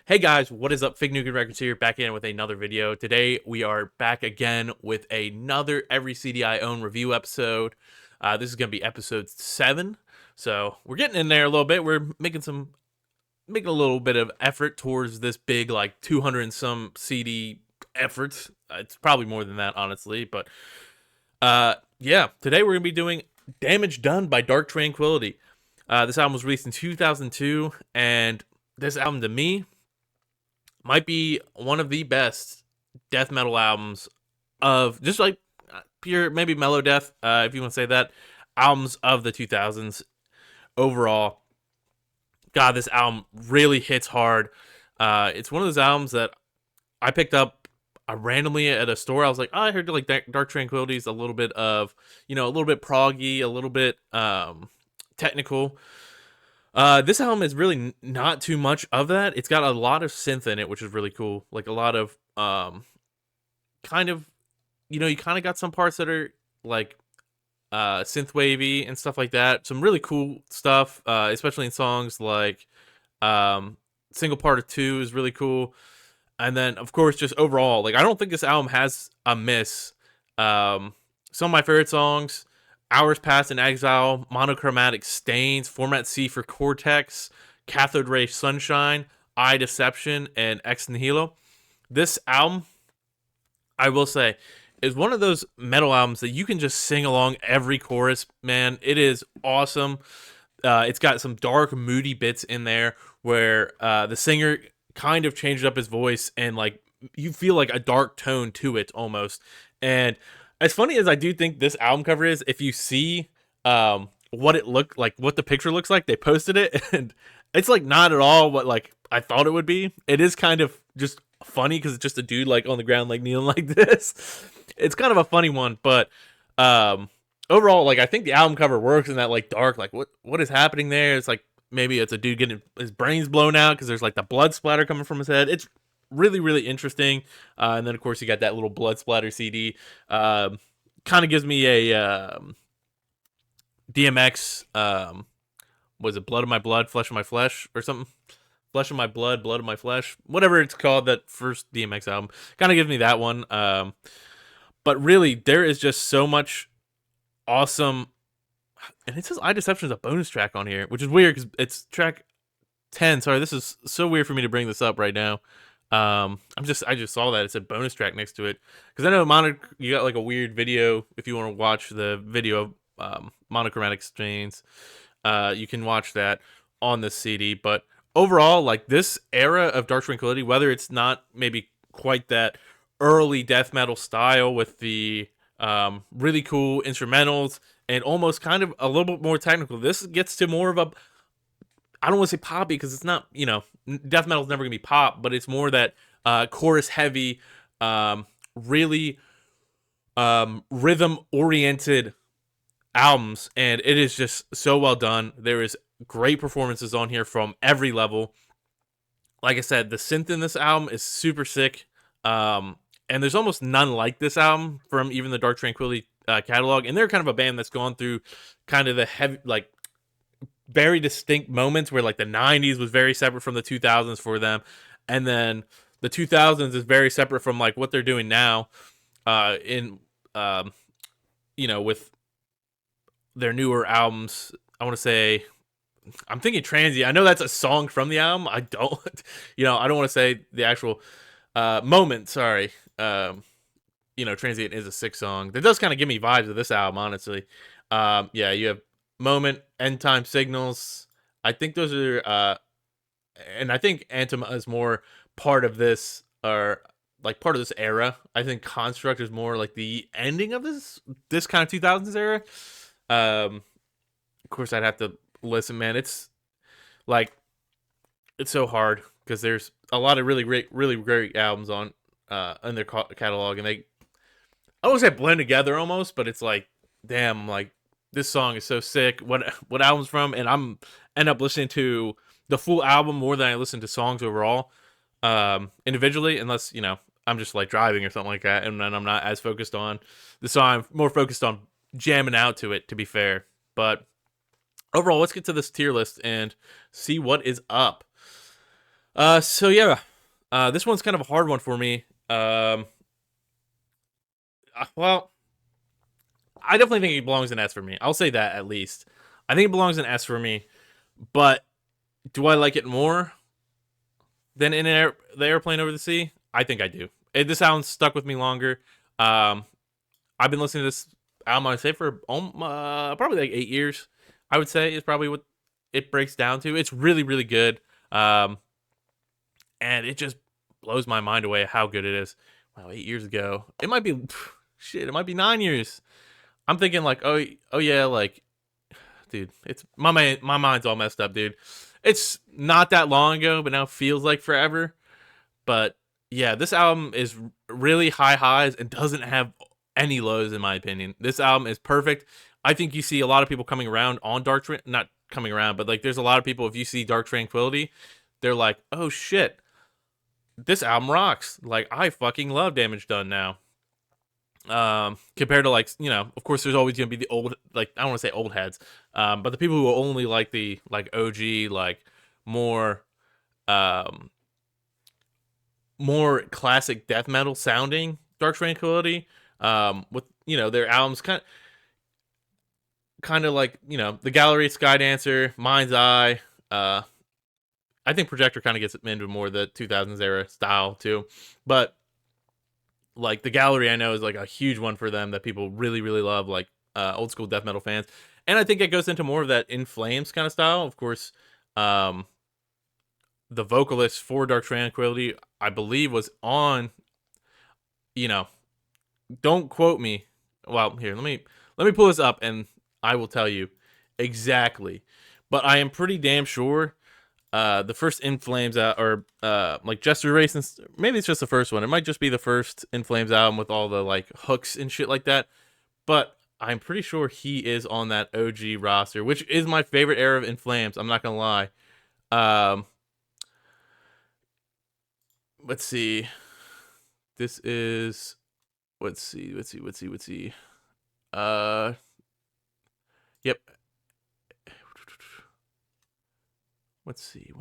Hey guys, what is up? Fig Nuke Records here, back in with another video. Today we are back again with another Every CD I Own review episode. This is going to be episode 7, so we're getting in there a little bit. We're making a little bit of effort towards this big, like 200 and some CD efforts. It's probably more than that, honestly, but yeah, today we're going to be doing Damage Done by Dark Tranquillity. This album was released in 2002, and this album to me might be one of the best death metal albums of just like pure, maybe mellow death, if you want to say that, albums of the 2000s overall. God, this album really hits hard. It's one of those albums that I picked up randomly at a store. I was like, oh, I heard like Dark Tranquillity is a little bit of, a little bit proggy, a little bit technical. This album is really not too much of that. It's got a lot of synth in it, which is really cool. Like a lot of kind of, you kind of got some parts that are like synth wavy and stuff like that. Some really cool stuff, especially in songs like Single Part of Two is really cool. And then of course just overall, like I don't think this album has a miss. Some of my favorite songs: Hours Passed in Exile, Monochromatic Stains, Format C for Cortex, Cathode Ray Sunshine, Eye Deception, and Ex Nihilo. This album, I will say, is one of those metal albums that you can just sing along every chorus, man. It is awesome. It's got some dark, moody bits in there where the singer kind of changed up his voice, and like you feel like a dark tone to it almost. And as funny as I do think this album cover is, if you see what it looked like, what the picture looks like, they posted it, and it's like not at all what like I thought it would be. It is kind of just funny because it's just a dude like on the ground like kneeling like this. It's kind of a funny one, but overall, like I think the album cover works in that like dark, like what is happening there? It's like maybe it's a dude getting his brains blown out because there's like the blood splatter coming from his head. It's really really interesting. And then of course you got that little blood splatter CD. Kind of gives me a DMX. Was it Blood of My Blood, Flesh of My Flesh, or something? Flesh of My Blood, Blood of My Flesh, whatever it's called. That first DMX album kind of gives me that one. But really, there is just so much awesome. And it says Eye Deception is a bonus track on here, which is weird because it's track 10. Sorry, this is so weird for me to bring this up right now. I just saw that it said bonus track next to it because I know you got like a weird video if you want to watch the video of Monochromatic Stains. You can watch that on this CD, but overall, like this era of Dark Tranquillity, whether it's not maybe quite that early death metal style with the really cool instrumentals and almost kind of a little bit more technical, this gets to more of a, I don't want to say poppy because it's not, death metal is never gonna be pop, but it's more that chorus heavy, really rhythm oriented albums, and it is just so well done. There is great performances on here from every level. Like I said, the synth in this album is super sick, and there's almost none like this album from even the Dark Tranquillity catalog. And they're kind of a band that's gone through kind of the heavy, like very distinct moments where like the 90s was very separate from the 2000s for them, and then the 2000s is very separate from like what they're doing now in with their newer albums. I want to say, I'm thinking Transient. I know that's a song from the album. I don't, I don't want to say the actual Moment. Sorry. Transient is a sick song. That does kind of give me vibes of this album, honestly. Yeah, you have Moment, End Time Signals. I think those are, and I think Anthem is more part of this, or like part of this era. I think Construct is more like the ending of this kind of 2000s era. Of course, I'd have to listen, man. It's like it's so hard because there's a lot of really great albums on in their catalog, and I don't say blend together almost, but it's like, damn, like this song is so sick. What album's from? And I'm end up listening to the full album more than I listen to songs overall, individually, unless I'm just like driving or something like that, and then I'm not as focused on the song. I'm more focused on jamming out to it, to be fair. But overall, let's get to this tier list and see what is up. So yeah, this one's kind of a hard one for me. Well, I definitely think it belongs in S for me. I'll say that at least. I think it belongs in S for me. But do I like it more than the airplane over the sea? I think I do. This album stuck with me longer. Um, I've been listening to this album, I'd say, for probably like 8 years. I would say is probably what it breaks down to. It's really, really good. Um, and it just blows my mind away how good it is. Wow, 8 years ago. It might be shit, it might be 9 years. I'm thinking like, oh yeah, like, dude, it's my mind's all messed up, dude. It's not that long ago, but now feels like forever. But yeah, this album is really high highs and doesn't have any lows in my opinion. This album is perfect. I think you see a lot of people coming around on not coming around, but like there's a lot of people, if you see Dark Tranquillity, they're like, "Oh shit, this album rocks." Like I fucking love Damage Done now. Compared to like, of course there's always going to be the old, like I don't want to say old heads, but the people who only like the like OG, like more um more classic death metal sounding Dark Tranquillity, with their albums kind of like the Gallery, Skydancer, Mind's Eye. I think Projector kind of gets into more the 2000s era style too, but like the Gallery I know is like a huge one for them that people really really love, like old school death metal fans, and I think it goes into more of that In Flames kind of style. Of course, um, the vocalist for Dark Tranquillity, I believe, was on you know don't quote me. Well, here, let me pull this up and I will tell you exactly. But I am pretty damn sure the first In Flames out, or like Jester Race, and maybe it's just the first one. It might just be the first In Flames album with all the like hooks and shit like that. But I'm pretty sure he is on that OG roster, which is my favorite era of In Flames. I'm not gonna lie. Um, let's see. This is let's see. Uh, yep. Let's see.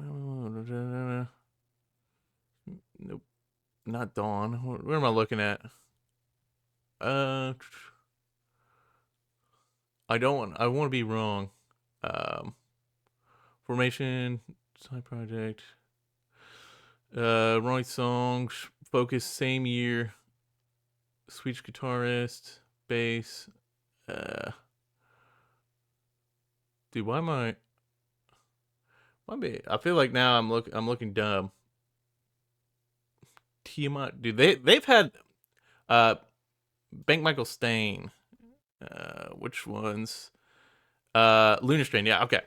Nope, not Dawn. Where am I looking at? Uh, I don't want. I want to be wrong. Um, Formation, side project. Wrong songs. Focus, same year. Swedish guitarist, bass. Uh, dude, why am I? I feel like now I'm looking dumb. Tiamat, dude. They've had Bank Michael Stain. Which ones? Lunar Strain. Yeah, okay.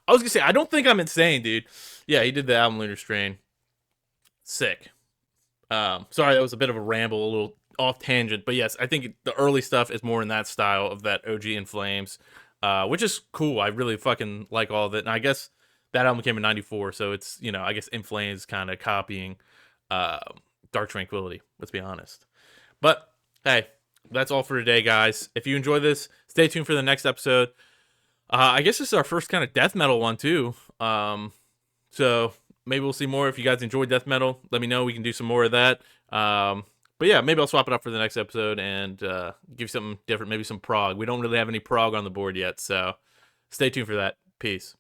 I was gonna say I don't think I'm insane, dude. Yeah, he did the album Lunar Strain. Sick. Sorry, that was a bit of a ramble, a little off tangent, but yes, I think the early stuff is more in that style of that OG In Flames, which is cool. I really fucking like all of it, and I guess that album came in '94, so it's I guess In Flames kind of copying uh, Dark Tranquillity. Let's be honest. But hey, that's all for today, guys. If you enjoy this, stay tuned for the next episode. I guess this is our first kind of death metal one too. So maybe we'll see more. If you guys enjoy death metal, let me know. We can do some more of that. But yeah, maybe I'll swap it up for the next episode and give you something different. Maybe some prog. We don't really have any prog on the board yet, so stay tuned for that. Peace.